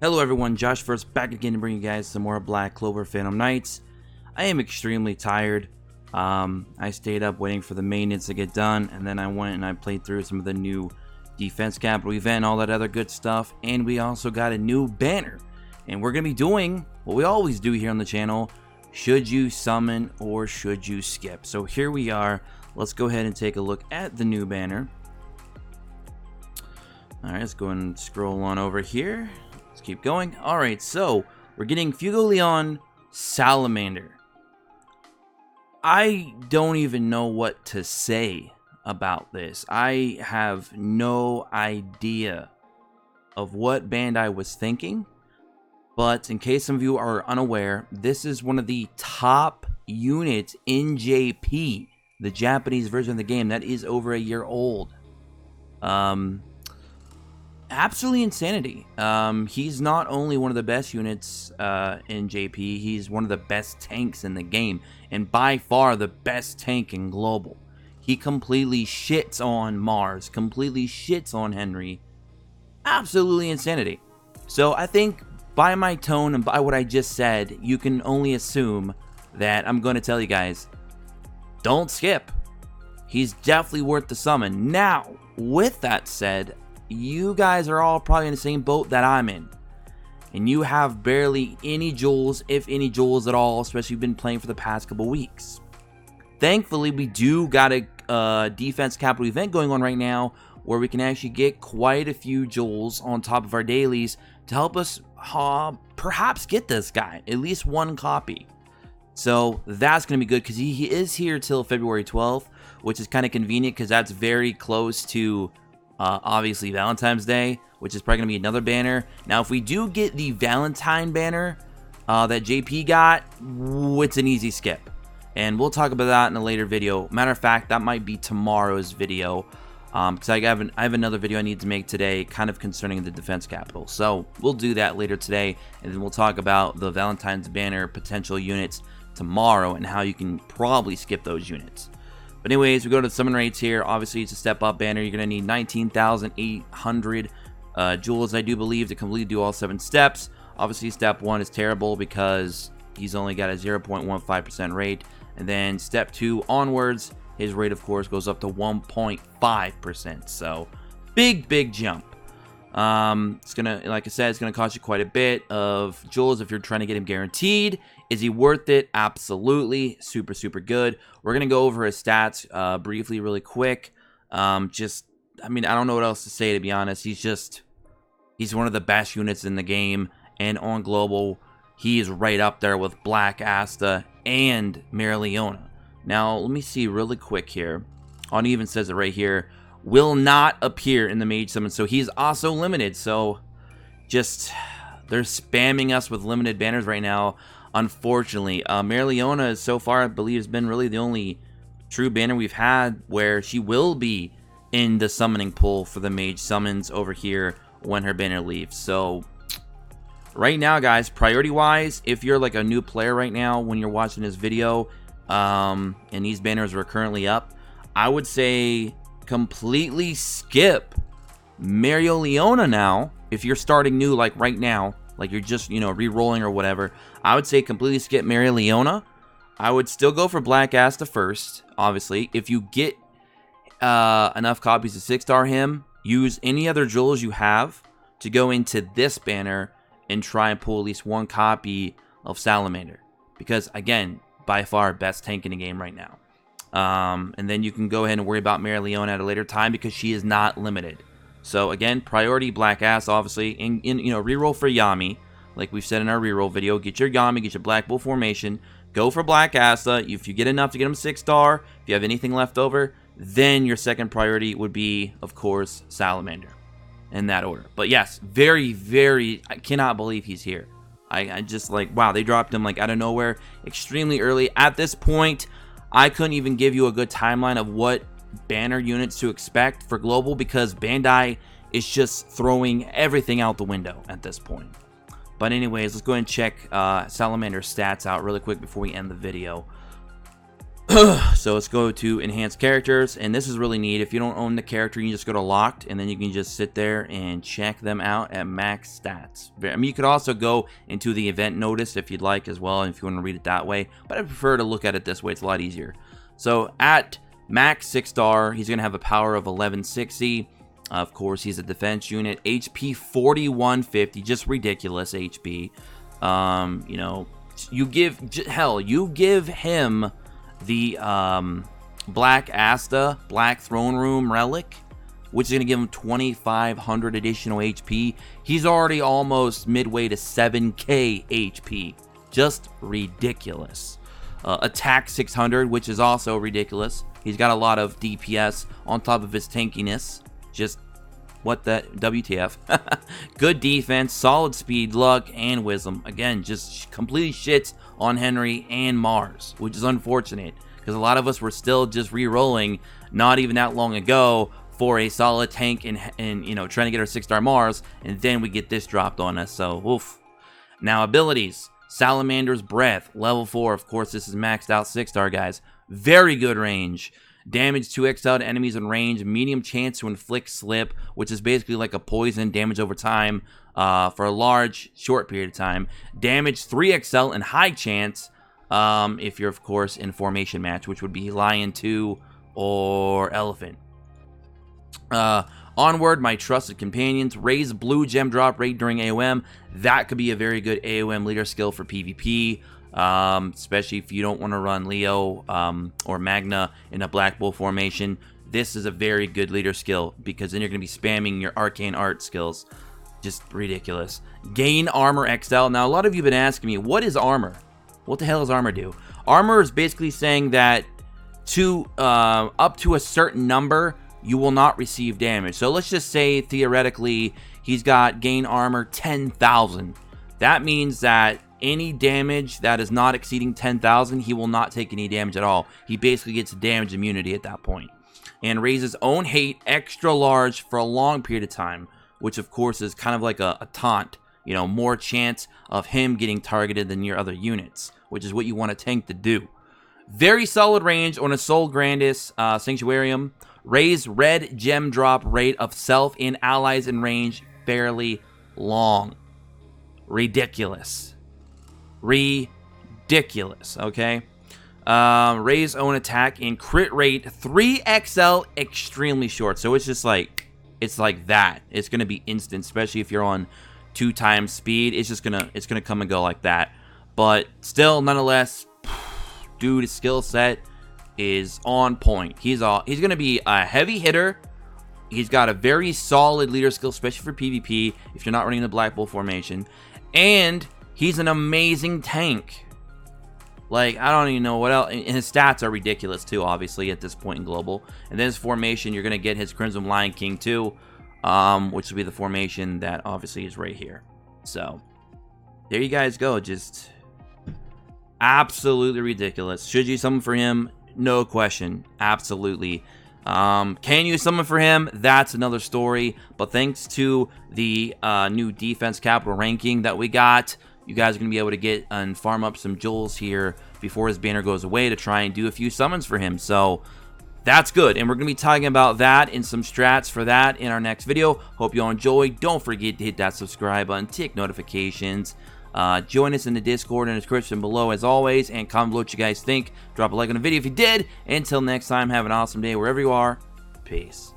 Hello everyone, Josh first back again to bring you guys some more Black Clover Phantom Knights. I am extremely tired. I stayed up waiting for the maintenance to get done, and then I went and I played through some of the new Defense Capital event, all that other good stuff, and we also got a new banner. And we're going to be doing what we always do here on the channel: should you summon or should you skip? So here we are. Let's go ahead and take a look at the new banner. Alright, let's go and scroll on over here. Let's keep going. Alright, so we're getting Fuegoleon Salamander. I don't even know what to say about this. I have no idea of what Bandai was thinking. But in case some of you are unaware, this is one of the top units in JP, the Japanese version of the game that is over a year old. Absolutely insanity. He's not only one of the best units in JP, he's one of the best tanks in the game, and by far the best tank in global. He completely shits on Mars, completely shits on Henry. Absolutely insanity. So I think by my tone and by what I just said, you can only assume that I'm going to tell you guys, don't skip. He's definitely worth the summon. Now, with that said, you guys are all probably in the same boat that I'm in, and you have barely any jewels, if any jewels at all, especially if you've been playing for the past couple weeks. Thankfully, we do got a Defense Capital event going on right now where we can actually get quite a few jewels on top of our dailies to help us perhaps get this guy, at least one copy. So that's going to be good because he is here till February 12th, which is kind of convenient because that's very close to obviously Valentine's Day, which is probably going to be another banner. Now, if we do get the Valentine banner that JP got, it's an easy skip. And we'll talk about that in a later video. Matter of fact, that might be tomorrow's video. Because I have another video I need to make today kind of concerning the Defense Capital. So we'll do that later today. And then we'll talk about the Valentine's banner potential units tomorrow and how you can probably skip those units. But anyways, we go to the summon rates here. Obviously, it's a step-up banner. You're going to need 19,800 jewels, I do believe, to completely do all 7 steps. Obviously, step 1 is terrible because he's only got a 0.15% rate. And then step 2 onwards, his rate, of course, goes up to 1.5%. So, big jump. It's going to, like I said, it's going to cost you quite a bit of jewels if you're trying to get him guaranteed. Is he worth it? Absolutely. Super good. We're going to go over his stats briefly, really quick. I mean, I don't know what else to say, to be honest. He's one of the best units in the game. And on global, he is right up there with Black Asta and Mereoleona. Now, let me see really quick here. On even says it right here. Will not appear in the Mage Summon. So he's also limited. So they're spamming us with limited banners right now. Unfortunately, Mereoleona so far, I believe, has been really the only true banner we've had where she will be in the summoning pool for the Mage Summons over here when her banner leaves. So right now, guys, priority-wise, if you're like a new player right now when you're watching this video, and these banners are currently up, I would say completely skip Mereoleona now. If you're starting new, like right now, like you're just, re-rolling or whatever, I would say completely skip Mereoleona. I would still go for Black Asta first, obviously. If you get enough copies to 6-star him, use any other jewels you have to go into this banner and try and pull at least one copy of Salamander. Because, again, by far best tank in the game right now. And then you can go ahead and worry about Mereoleona at a later time because she is not limited. So again, priority Black Ass, obviously, and reroll for Yami, like we've said in our reroll video. Get your Yami, get your Black Bull formation, go for Black Asta. If you get enough to get him 6-star, if you have anything left over, then your second priority would be, of course, Salamander, in that order. But yes, very, I cannot believe he's here. I just like, wow, they dropped him like out of nowhere, extremely early. At this point, I couldn't even give you a good timeline of what banner units to expect for global because Bandai is just throwing everything out the window at this point. But anyways, let's go ahead and check Salamander stats out really quick before we end the video. So let's go to enhanced characters, and this is really neat. If you don't own the character, you just go to locked, and then you can just sit there and check them out at max stats. I mean, you could also go into the event notice if you'd like as well, if you want to read it that way, but I prefer to look at it this way. It's a lot easier. So at max 6-star, he's going to have a power of 1160. Of course, he's a defense unit. HP 4150, just ridiculous HP. You know, you give him the Black Asta, Black Throne Room Relic, which is going to give him 2,500 additional HP. He's already almost midway to 7k HP. Just ridiculous. Attack 600, which is also ridiculous. He's got a lot of DPS on top of his tankiness. Just what the WTF. Good defense, solid speed, luck, and wisdom. Again, just completely shits on Henry and Mars, which is unfortunate because a lot of us were still just re-rolling not even that long ago for a solid tank and you know, trying to get our 6-star Mars, and then we get this dropped on us. So oof. Now abilities. Salamander's Breath, level 4. Of course, this is maxed out 6-star, guys. Very good range. Damage 2x to enemies in range. Medium chance to inflict slip, which is basically like a poison. Damage over time for a large, short period of time. Damage 3xl and high chance if you're, of course, in formation match, which would be Lion 2 or Elephant. Onward, my trusted companions. Raise blue gem drop rate during AOM. That could be a very good AOM leader skill for PvP. Especially if you don't want to run Leo or Magna in a Black Bull formation. This is a very good leader skill because then you're going to be spamming your arcane art skills. Just ridiculous. Gain armor XL. Now, a lot of you have been asking me, what is armor? What the hell does armor do? Armor is basically saying that up to a certain number, you will not receive damage. So let's just say, theoretically, he's got gain armor 10,000. That means that any damage that is not exceeding 10,000, he will not take any damage at all. He basically gets damage immunity at that point. And raises own hate extra large for a long period of time, which of course is kind of like a taunt. You know, more chance of him getting targeted than your other units, which is what you want a tank to do. Very solid range on a Soul Grandis Sanctuarium. Raise red gem drop rate of self and allies in range fairly long. Ridiculous. Ridiculous, okay? Raise own attack and crit rate 3xl extremely short. So it's just like, it's like that. It's going to be instant, especially if you're on 2 times speed. It's going to come and go like that. But still, nonetheless, dude, his skill set is on point. He's going to be a heavy hitter. He's got a very solid leader skill, especially for PvP if you're not running the Black Bull formation. And he's an amazing tank. Like, I don't even know what else. And his stats are ridiculous too, obviously, at this point in Global. And then his formation, you're going to get his Crimson Lion King too, which will be the formation that obviously is right here. So, there you guys go. Just absolutely ridiculous. Should you summon for him? No question. Absolutely. Can you summon for him? That's another story. But thanks to the new defense capital ranking that we got, you guys are going to be able to get and farm up some jewels here before his banner goes away to try and do a few summons for him. So that's good. And we're going to be talking about that and some strats for that in our next video. Hope you all enjoy. Don't forget to hit that subscribe button, tick notifications. Join us in the Discord in the description below as always, and comment below what you guys think. Drop a like on the video if you did. Until next time, have an awesome day wherever you are. Peace.